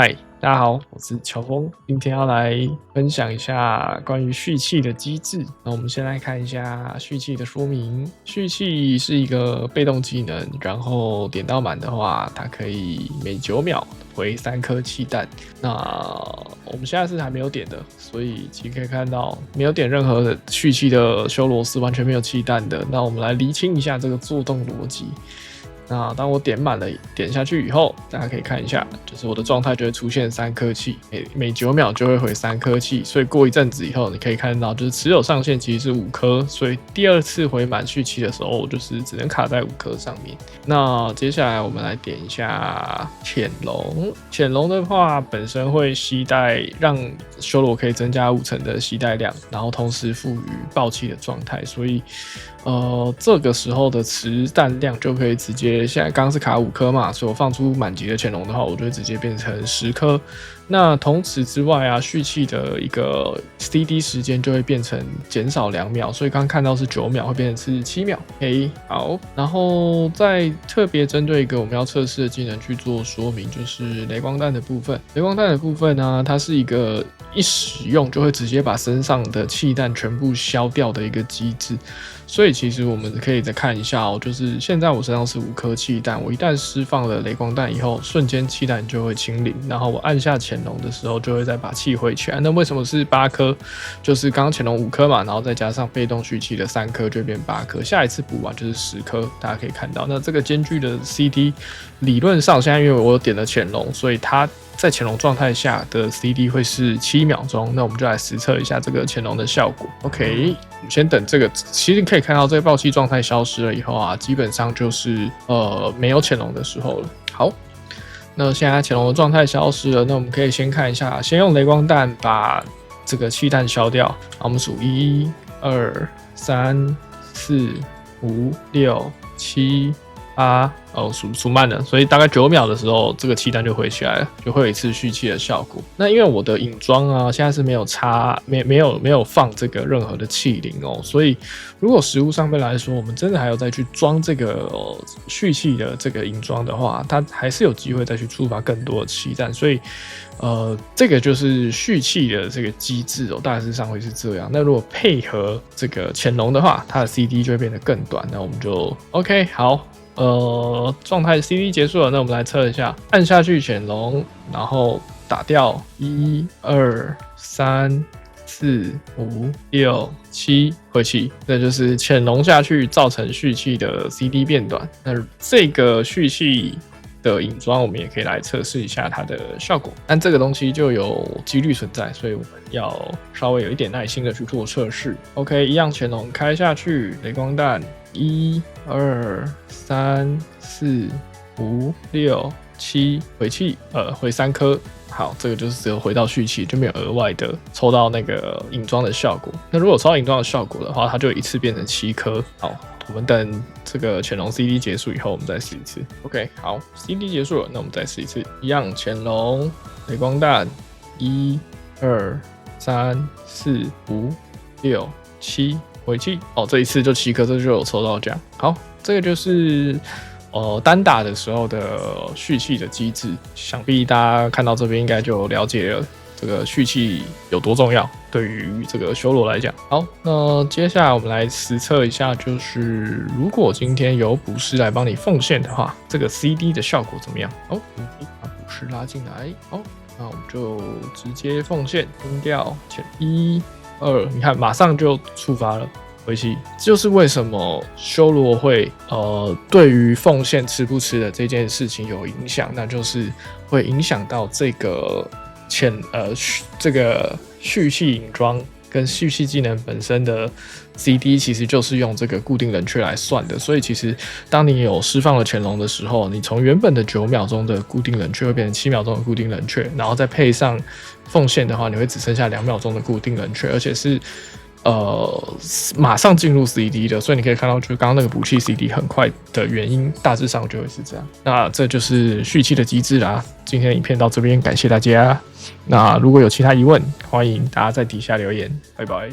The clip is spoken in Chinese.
嗨，大家好，我是乔峰，今天要来分享一下关于蓄气的机制。那我们先来看一下蓄气的说明。蓄气是一个被动技能，然后点到满的话，它可以每9秒回3颗气弹。那我们现在是还没有点的，所以其实可以看到没有点任何的蓄气的修罗是完全没有气弹的。那我们来厘清一下这个作动逻辑。那当我点满了，点下去以后，大家可以看一下，就是我的状态就会出现3颗气，每9秒就会回3颗气，所以过一阵子以后，你可以看到，就是持有上限其实是5颗，所以第二次回满蓄气的时候，就是只能卡在5颗上面。那接下来我们来点一下潜龙，潜龙的话本身会携带让修罗可以增加50%的携带量，然后同时赋予爆气的状态，所以这个时候的持弹量就可以直接，现在刚刚是卡5颗嘛，所以我放出满级的潜龙的话，我就会直接变成10颗。那同此之外啊，蓄气的一个 CD 时间就会变成减少2秒，所以刚刚看到是9秒，会变成是7秒。OK， 好，然后再特别针对一个我们要测试的技能去做说明，就是雷光弹的部分。雷光弹的部分呢，它是一个一使用就会直接把身上的气弹全部消掉的一个机制。所以其实我们可以再看一下哦，就是现在我身上是5颗气弹，我一旦释放了雷光弹以后，瞬间气弹就会清零，然后我按下潜龙的时候就会再把气回起来。那为什么是8颗？就是刚刚潜龙5颗嘛，然后再加上被动蓄气的3颗就变8颗，下一次补完就是10颗，大家可以看到。那这个间距的 CD 理论上现在因为我有点了潜龙，所以它在潜龙状态下的 CD 会是7秒钟，那我们就来实测一下这个潜龙的效果。OK， 我们先等这个，其实可以看到这个爆气状态消失了以后啊，基本上就是没有潜龙的时候了。好，那现在潜龙的状态消失了，那我们可以先看一下，先用雷光弹把这个气弹消掉。好，我们数1、2、3、4、5、6、7。数慢了，所以大概9秒的时候，这个气弹就回起来了，就会有一次蓄气的效果。那因为我的影装啊，现在是没有插，没有放这个任何的气灵哦，所以如果实物上面来说，我们真的还有再去装这个蓄气的这个影装的话，它还是有机会再去触发更多的气弹，所以这个就是蓄气的这个机制哦，大致上会是这样。那如果配合这个潜龙的话，它的 CD 就会变得更短。那我们就 OK 好。状态 CD 结束了，那我们来测一下，按下去潜龙，然后打掉1、2、3、4、5、6、7，回气，那就是潜龙下去造成蓄气的 CD 变短。那这个蓄气的影装，我们也可以来测试一下它的效果，但这个东西就有几率存在，所以我们要稍微有一点耐心的去做测试。OK， 一样潜龙开下去，雷光弹1、2、3、4、5、6、7，回气，回3颗。好，这个就是只有回到蓄气，就没有额外的抽到那个影装的效果。那如果抽到影装的效果的话，它就一次变成7颗。好，我们等这个潜龙 CD 结束以后，我们再试一次。OK， 好 ，CD 结束了，那我们再试一次，一样潜龙雷光弹1、2、3、4、5、6、7。回气哦，这一次就7颗，这就有抽到奖。好，这个就是单打的时候的蓄气的机制，想必大家看到这边应该就了解了这个蓄气有多重要，对于这个修罗来讲。好，那接下来我们来实测一下，就是如果今天有捕师来帮你奉献的话，这个 CD 的效果怎么样？哦，把捕师拉进来。好，那我们就直接奉献，清掉前1、2，你看马上就触发了回气，这就是为什么修罗会对于奉献吃不吃的这件事情有影响，那就是会影响到这个这个蓄气影装跟蓄气技能本身的 CD 其实就是用这个固定冷却来算的，所以其实当你有释放了潜龙的时候，你从原本的9秒钟的固定冷却会变成7秒钟的固定冷却，然后再配上奉献的话，你会只剩下2秒钟的固定冷却，而且是马上进入 CD 的，所以你可以看到，就是刚刚那个补气 CD 很快的原因，大致上就会是这样。那这就是蓄气的机制啦。今天的影片到这边，感谢大家。那如果有其他疑问，欢迎大家在底下留言。拜拜。